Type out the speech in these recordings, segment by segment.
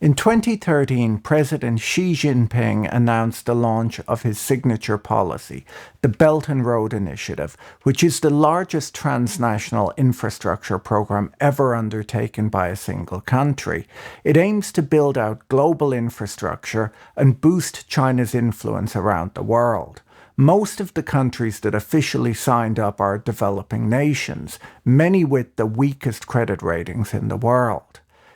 In 2013, President Xi Jinping announced the launch of his signature policy, the Belt and Road Initiative, which is the largest transnational infrastructure program ever undertaken by a single country. It aims to build out global infrastructure and boost China's influence around the world. Most of the countries that officially signed up are developing nations, many with the weakest credit ratings in the world.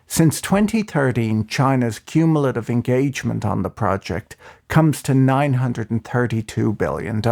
Since 2013, China's cumulative engagement on the project comes to $932 billion,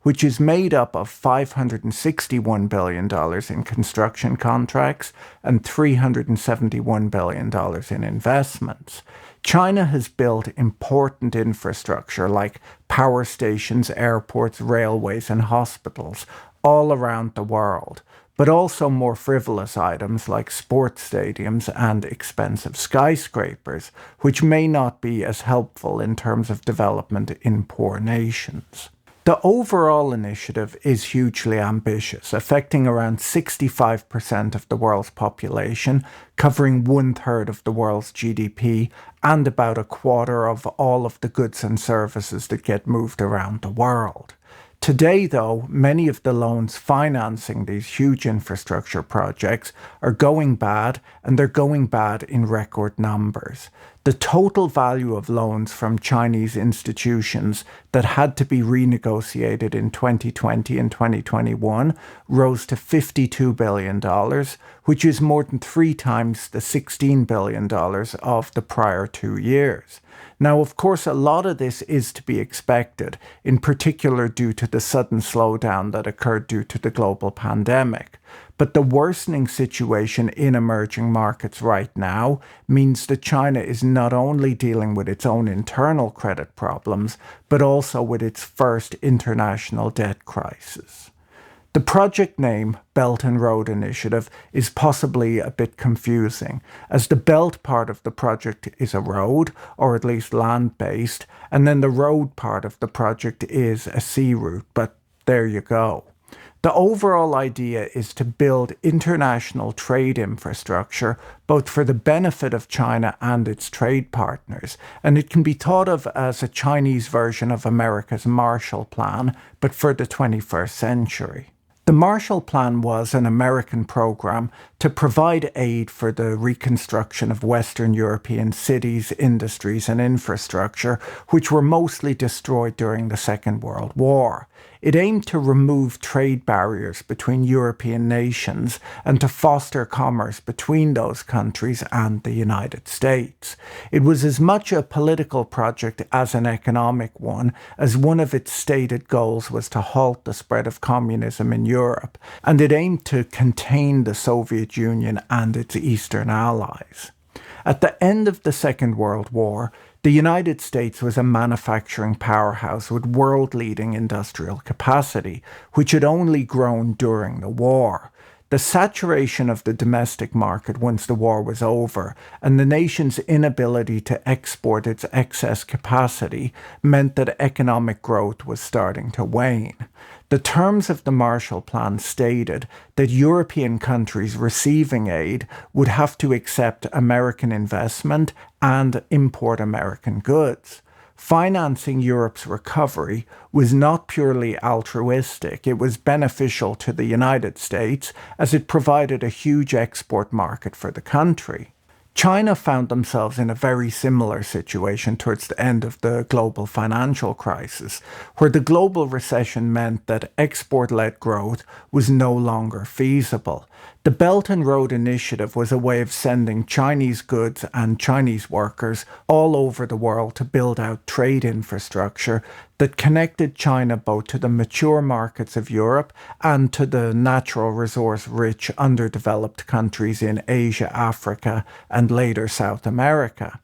which is made up of $561 billion in construction contracts and $371 billion in investments. China has built important infrastructure like power stations, airports, railways, and hospitals all around the world, but also more frivolous items like sports stadiums and expensive skyscrapers, which may not be as helpful in terms of development in poor nations. The overall initiative is hugely ambitious, affecting around 65% of the world's population, covering 1/3 of the world's GDP, and about a quarter of all of the goods and services that get moved around the world. Today, though, many of the loans financing these huge infrastructure projects are going bad, and they're going bad in record numbers. The total value of loans from Chinese institutions that had to be renegotiated in 2020 and 2021 rose to $52 billion, which is more than 3 times the $16 billion of the prior 2 years. Now, of course, a lot of this is to be expected, in particular due to the sudden slowdown that occurred due to the global pandemic. But the worsening situation in emerging markets right now means that China is not only dealing with its own internal credit problems, but also with its first international debt crisis. The project name, Belt and Road Initiative, is possibly a bit confusing, as the belt part of the project is a road, or at least land-based, and then the road part of the project is a sea route, but there you go. The overall idea is to build international trade infrastructure, both for the benefit of China and its trade partners, and it can be thought of as a Chinese version of America's Marshall Plan, but for the 21st century. The Marshall Plan was an American program to provide aid for the reconstruction of Western European cities, industries, and infrastructure, which were mostly destroyed during the Second World War. It aimed to remove trade barriers between European nations and to foster commerce between those countries and the United States. It was as much a political project as an economic one, as one of its stated goals was to halt the spread of communism in Europe, and it aimed to contain the Soviet Union and its Eastern allies. At the end of the Second World War, the United States was a manufacturing powerhouse with world-leading industrial capacity, which had only grown during the war. The saturation of the domestic market once the war was over, and the nation's inability to export its excess capacity meant that economic growth was starting to wane. The terms of the Marshall Plan stated that European countries receiving aid would have to accept American investment and import American goods. Financing Europe's recovery was not purely altruistic. It was beneficial to the United States as it provided a huge export market for the country. China found themselves in a very similar situation towards the end of the global financial crisis, where the global recession meant that export-led growth was no longer feasible. The Belt and Road Initiative was a way of sending Chinese goods and Chinese workers all over the world to build out trade infrastructure that connected China both to the mature markets of Europe and to the natural resource-rich underdeveloped countries in Asia, Africa, and later South America.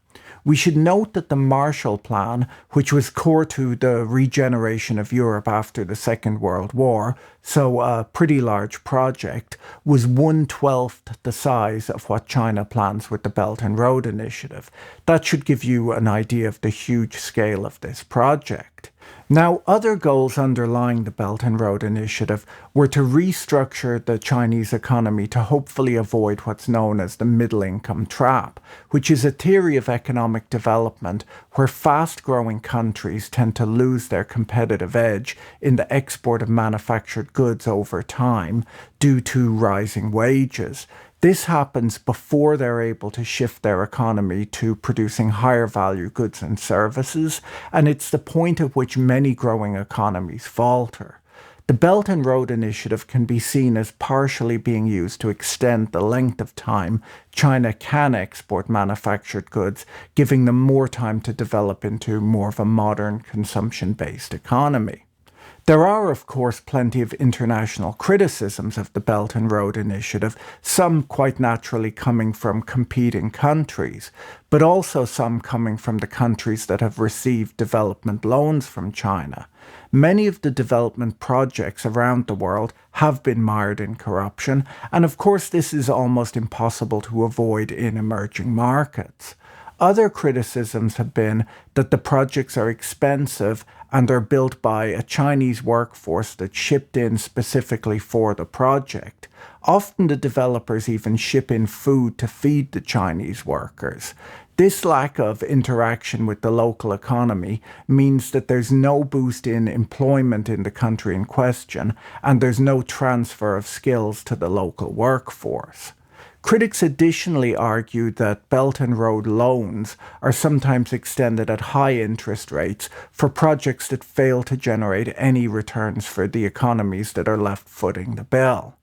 We should note that the Marshall Plan, which was core to the regeneration of Europe after the Second World War, so a pretty large project, was 1/12 the size of what China plans with the Belt and Road Initiative. That should give you an idea of the huge scale of this project. Now, other goals underlying the Belt and Road Initiative were to restructure the Chinese economy to hopefully avoid what's known as the middle income trap, which is a theory of economic development where fast growing countries tend to lose their competitive edge in the export of manufactured goods over time due to rising wages. This happens before they're able to shift their economy to producing higher value goods and services, and it's the point at which many growing economies falter. The Belt and Road Initiative can be seen as partially being used to extend the length of time China can export manufactured goods, giving them more time to develop into more of a modern consumption-based economy. There are, of course, plenty of international criticisms of the Belt and Road Initiative, some quite naturally coming from competing countries, but also some coming from the countries that have received development loans from China. Many of the development projects around the world have been mired in corruption, and of course, this is almost impossible to avoid in emerging markets. Other criticisms have been that the projects are expensive and are built by a Chinese workforce that shipped in specifically for the project. Often the developers even ship in food to feed the Chinese workers. This lack of interaction with the local economy means that there's no boost in employment in the country in question, and there's no transfer of skills to the local workforce. Critics additionally argue that Belt and Road loans are sometimes extended at high interest rates for projects that fail to generate any returns for the economies that are left footing the bill.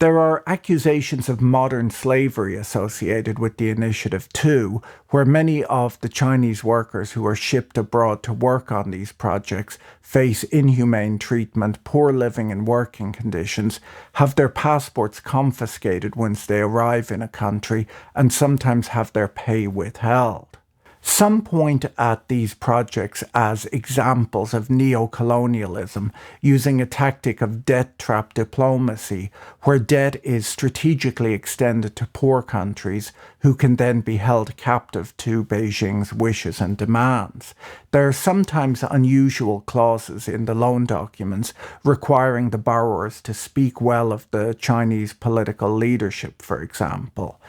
There are accusations of modern slavery associated with the initiative too, where many of the Chinese workers who are shipped abroad to work on these projects face inhumane treatment, poor living and working conditions, have their passports confiscated once they arrive in a country, and sometimes have their pay withheld. Some point at these projects as examples of neo-colonialism, using a tactic of debt trap diplomacy, where debt is strategically extended to poor countries who can then be held captive to Beijing's wishes and demands. There are sometimes unusual clauses in the loan documents requiring the borrowers to speak well of the Chinese political leadership, for example.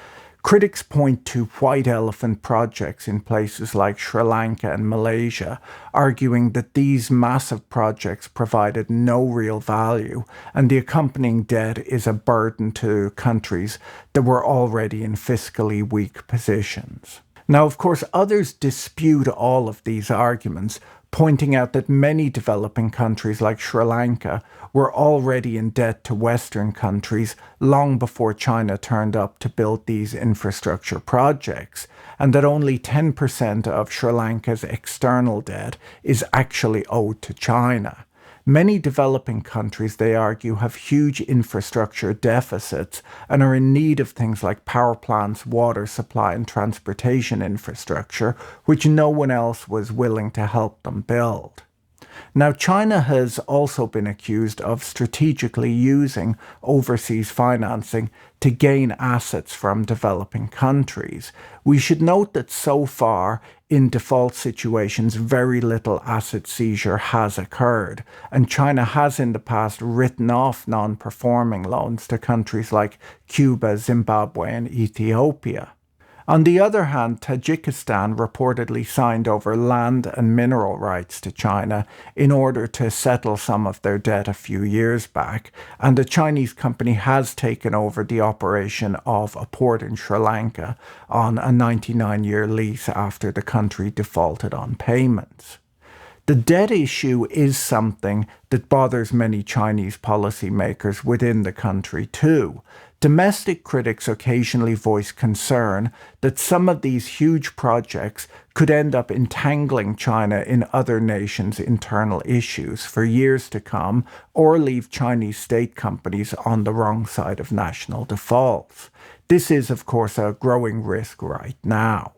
Critics point to white elephant projects in places like Sri Lanka and Malaysia, arguing that these massive projects provided no real value and the accompanying debt is a burden to countries that were already in fiscally weak positions. Now, of course, others dispute all of these arguments, pointing out that many developing countries like Sri Lanka were already in debt to Western countries long before China turned up to build these infrastructure projects, and that only 10% of Sri Lanka's external debt is actually owed to China. Many developing countries, they argue, have huge infrastructure deficits and are in need of things like power plants, water supply, and transportation infrastructure, which no one else was willing to help them build. Now, China has also been accused of strategically using overseas financing to gain assets from developing countries. We should note that so far, in default situations, very little asset seizure has occurred, and China has in the past written off non-performing loans to countries like Cuba, Zimbabwe, and Ethiopia. On the other hand, Tajikistan reportedly signed over land and mineral rights to China in order to settle some of their debt a few years back, and a Chinese company has taken over the operation of a port in Sri Lanka on a 99-year lease after the country defaulted on payments. The debt issue is something that bothers many Chinese policymakers within the country too. Domestic critics occasionally voice concern that some of these huge projects could end up entangling China in other nations' internal issues for years to come, or leave Chinese state companies on the wrong side of national defaults. This is, of course, a growing risk right now.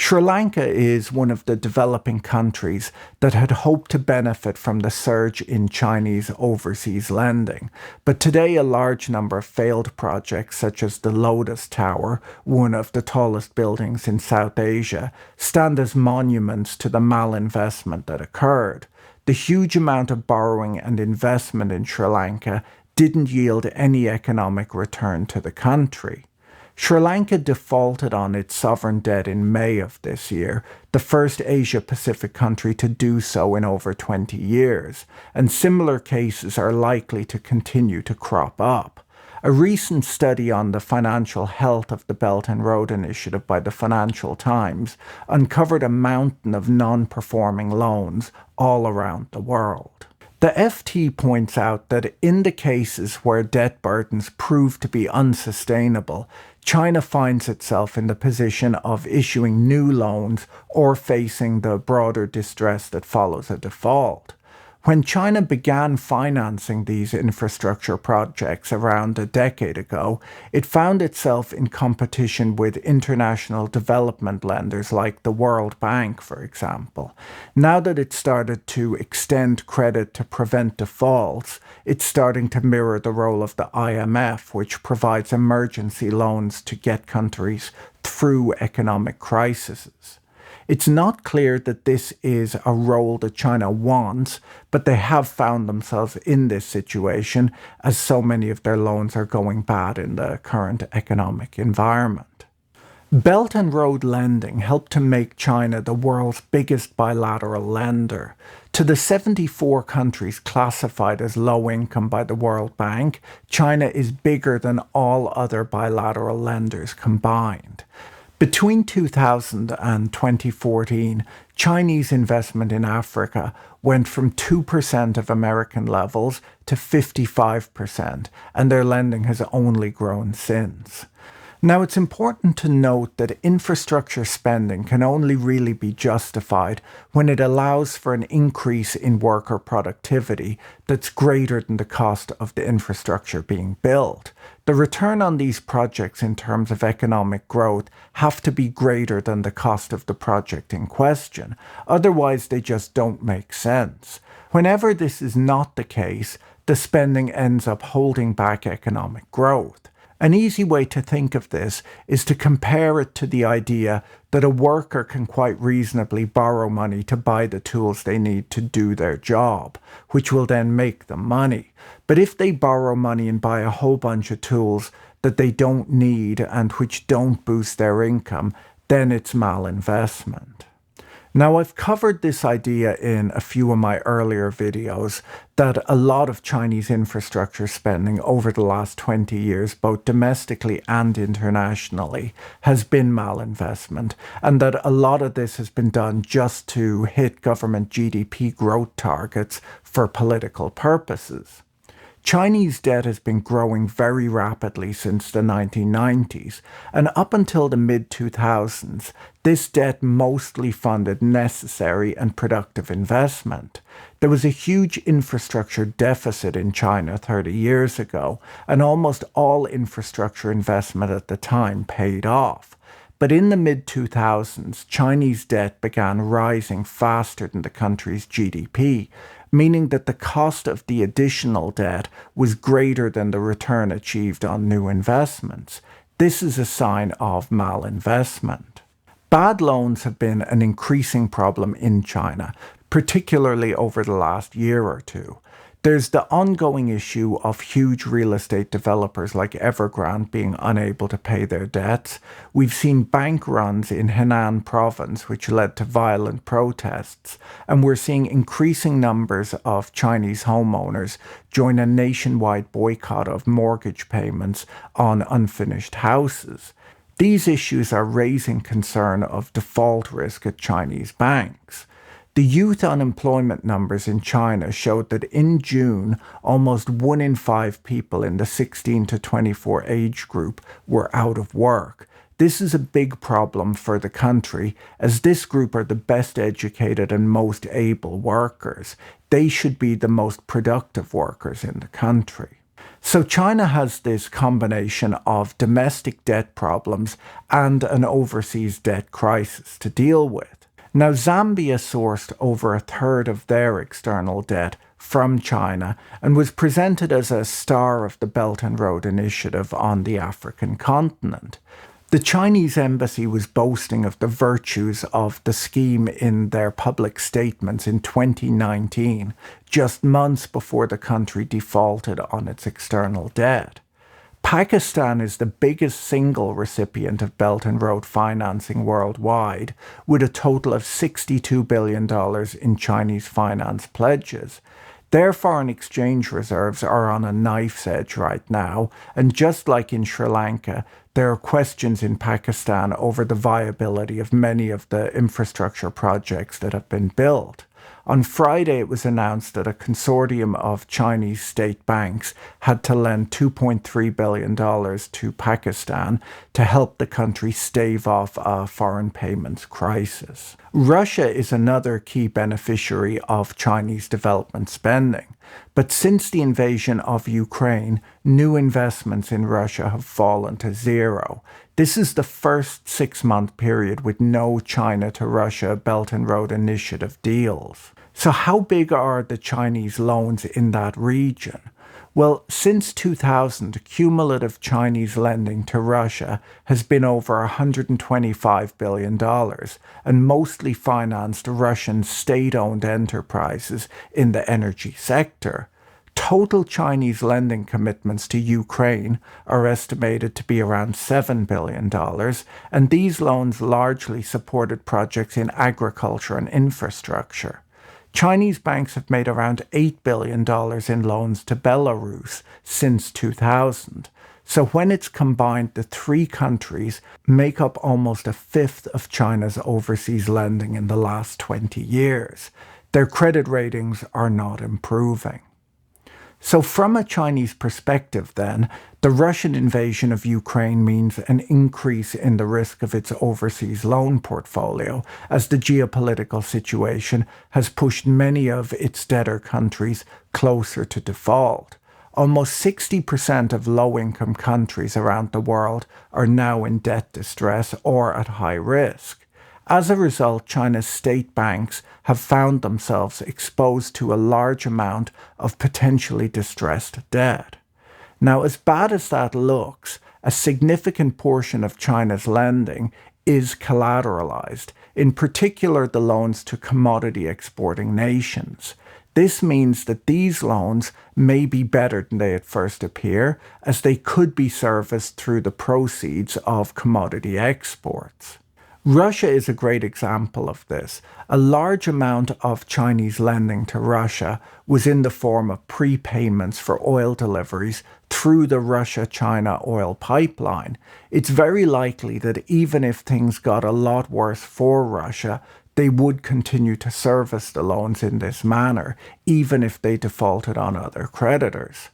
Sri Lanka is one of the developing countries that had hoped to benefit from the surge in Chinese overseas lending, but today a large number of failed projects such as the Lotus Tower, one of the tallest buildings in South Asia, stand as monuments to the malinvestment that occurred. the huge amount of borrowing and investment in Sri Lanka didn't yield any economic return to the country. Sri Lanka defaulted on its sovereign debt in May of this year, the first Asia-Pacific country to do so in over 20 years, and similar cases are likely to continue to crop up. A recent study on the financial health of the Belt and Road Initiative by the Financial Times uncovered a mountain of non-performing loans all around the world. The FT points out that in the cases where debt burdens prove to be unsustainable, China finds itself in the position of issuing new loans or facing the broader distress that follows a default. When China began financing these infrastructure projects around a decade ago, it found itself in competition with international development lenders like the World Bank, for example. Now that it's started to extend credit to prevent defaults, it's starting to mirror the role of the IMF, which provides emergency loans to get countries through economic crises. It's not clear that this is a role that China wants, but they have found themselves in this situation as so many of their loans are going bad in the current economic environment. Belt and Road lending helped to make China the world's biggest bilateral lender. To the 74 countries classified as low income by the World Bank, China is bigger than all other bilateral lenders combined. Between 2000 and 2014, Chinese investment in Africa went from 2% of American levels to 55%, and their lending has only grown since. Now, it's important to note that infrastructure spending can only really be justified when it allows for an increase in worker productivity that's greater than the cost of the infrastructure being built. The return on these projects in terms of economic growth have to be greater than the cost of the project in question. Otherwise, they just don't make sense. Whenever this is not the case, the spending ends up holding back economic growth. An easy way to think of this is to compare it to the idea that a worker can quite reasonably borrow money to buy the tools they need to do their job, which will then make them money. But if they borrow money and buy a whole bunch of tools that they don't need and which don't boost their income, then it's malinvestment. Now, I've covered this idea in a few of my earlier videos that a lot of Chinese infrastructure spending over the last 20 years, both domestically and internationally, has been malinvestment, and that a lot of this has been done just to hit government GDP growth targets for political purposes. Chinese debt has been growing very rapidly since the 1990s, and up until the mid-2000s, this debt mostly funded necessary and productive investment. There was a huge infrastructure deficit in China 30 years ago, and almost all infrastructure investment at the time paid off. But in the mid-2000s, Chinese debt began rising faster than the country's GDP, meaning that the cost of the additional debt was greater than the return achieved on new investments. This is a sign of malinvestment. Bad loans have been an increasing problem in China, particularly over the last year or two. There's the ongoing issue of huge real estate developers like Evergrande being unable to pay their debts. We've seen bank runs in Henan province, which led to violent protests. And we're seeing increasing numbers of Chinese homeowners join a nationwide boycott of mortgage payments on unfinished houses. These issues are raising concern of default risk at Chinese banks. The youth unemployment numbers in China showed that in June, almost 1 in 5 people in the 16 to 24 age group were out of work. This is a big problem for the country, as this group are the best educated and most able workers. They should be the most productive workers in the country. So China has this combination of domestic debt problems and an overseas debt crisis to deal with. Now, Zambia sourced over a third of their external debt from China and was presented as a star of the Belt and Road Initiative on the African continent. The Chinese embassy was boasting of the virtues of the scheme in their public statements in 2019, just months before the country defaulted on its external debt. Pakistan is the biggest single recipient of Belt and Road financing worldwide, with a total of $62 billion in Chinese finance pledges. Their foreign exchange reserves are on a knife's edge right now, and just like in Sri Lanka, there are questions in Pakistan over the viability of many of the infrastructure projects that have been built. On Friday, it was announced that a consortium of Chinese state banks had to lend $2.3 billion to Pakistan to help the country stave off a foreign payments crisis. Russia is another key beneficiary of Chinese development spending. But since the invasion of Ukraine, new investments in Russia have fallen to zero. This is the first 6-month period with no China to Russia Belt and Road Initiative deals. So how big are the Chinese loans in that region? Well, since 2000, cumulative Chinese lending to Russia has been over $125 billion and mostly financed Russian state-owned enterprises in the energy sector. Total Chinese lending commitments to Ukraine are estimated to be around $7 billion, and these loans largely supported projects in agriculture and infrastructure. Chinese banks have made around $8 billion in loans to Belarus since 2000. So when it's combined, the three countries make up almost a fifth of China's overseas lending in the last 20 years. Their credit ratings are not improving. So from a Chinese perspective then, the Russian invasion of Ukraine means an increase in the risk of its overseas loan portfolio, as the geopolitical situation has pushed many of its debtor countries closer to default. Almost 60% of low-income countries around the world are now in debt distress or at high risk. As a result, China's state banks have found themselves exposed to a large amount of potentially distressed debt. Now, as bad as that looks, a significant portion of China's lending is collateralized, in particular the loans to commodity exporting nations. This means that these loans may be better than they at first appear, as they could be serviced through the proceeds of commodity exports. Russia is a great example of this. A large amount of Chinese lending to Russia was in the form of prepayments for oil deliveries through the Russia-China oil pipeline. It's very likely that even if things got a lot worse for Russia, they would continue to service the loans in this manner, even if they defaulted on other creditors.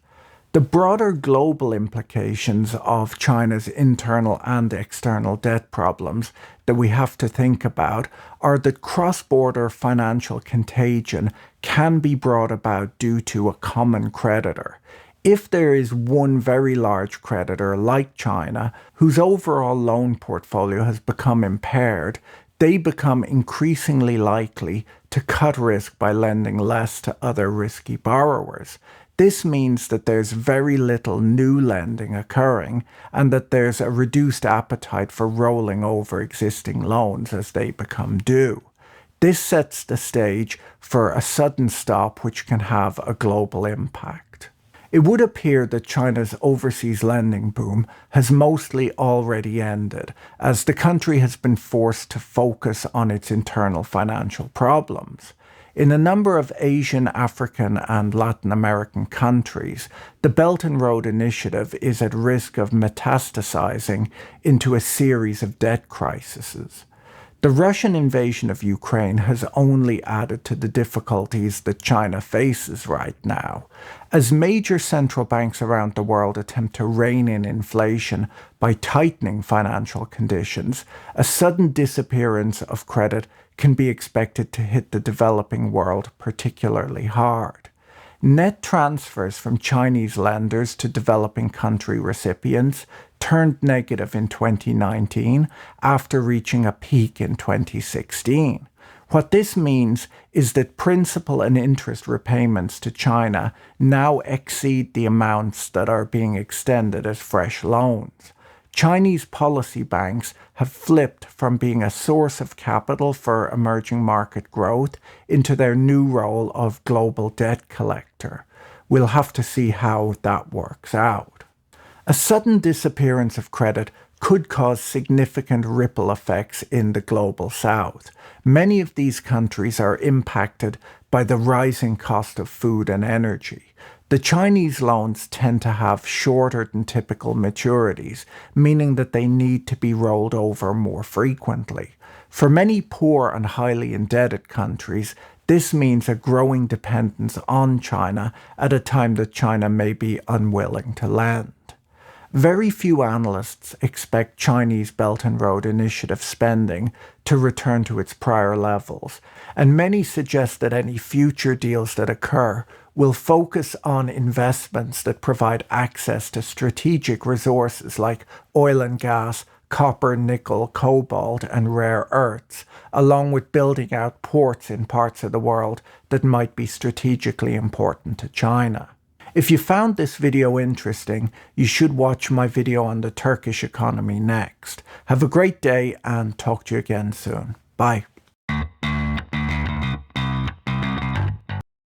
The broader global implications of China's internal and external debt problems that we have to think about are that cross-border financial contagion can be brought about due to a common creditor. If there is one very large creditor like China, whose overall loan portfolio has become impaired, they become increasingly likely to cut risk by lending less to other risky borrowers. This means that there's very little new lending occurring and that there's a reduced appetite for rolling over existing loans as they become due. This sets the stage for a sudden stop which can have a global impact. It would appear that China's overseas lending boom has mostly already ended, as the country has been forced to focus on its internal financial problems. In a number of Asian, African, and Latin American countries, the Belt and Road Initiative is at risk of metastasizing into a series of debt crises. The Russian invasion of Ukraine has only added to the difficulties that China faces right now. As major central banks around the world attempt to rein in inflation by tightening financial conditions, a sudden disappearance of credit can be expected to hit the developing world particularly hard. Net transfers from Chinese lenders to developing country recipients turned negative in 2019 after reaching a peak in 2016. What this means is that principal and interest repayments to China now exceed the amounts that are being extended as fresh loans. Chinese policy banks have flipped from being a source of capital for emerging market growth into their new role of global debt collector. We'll have to see how that works out. A sudden disappearance of credit could cause significant ripple effects in the global south. Many of these countries are impacted by the rising cost of food and energy. The Chinese loans tend to have shorter than typical maturities, meaning that they need to be rolled over more frequently. For many poor and highly indebted countries, this means a growing dependence on China at a time that China may be unwilling to lend. Very few analysts expect Chinese Belt and Road Initiative spending to return to its prior levels, and many suggest that any future deals that occur will focus on investments that provide access to strategic resources like oil and gas, copper, nickel, cobalt, and rare earths, along with building out ports in parts of the world that might be strategically important to China. If you found this video interesting, you should watch my video on the Turkish economy next. Have a great day and talk to you again soon. Bye.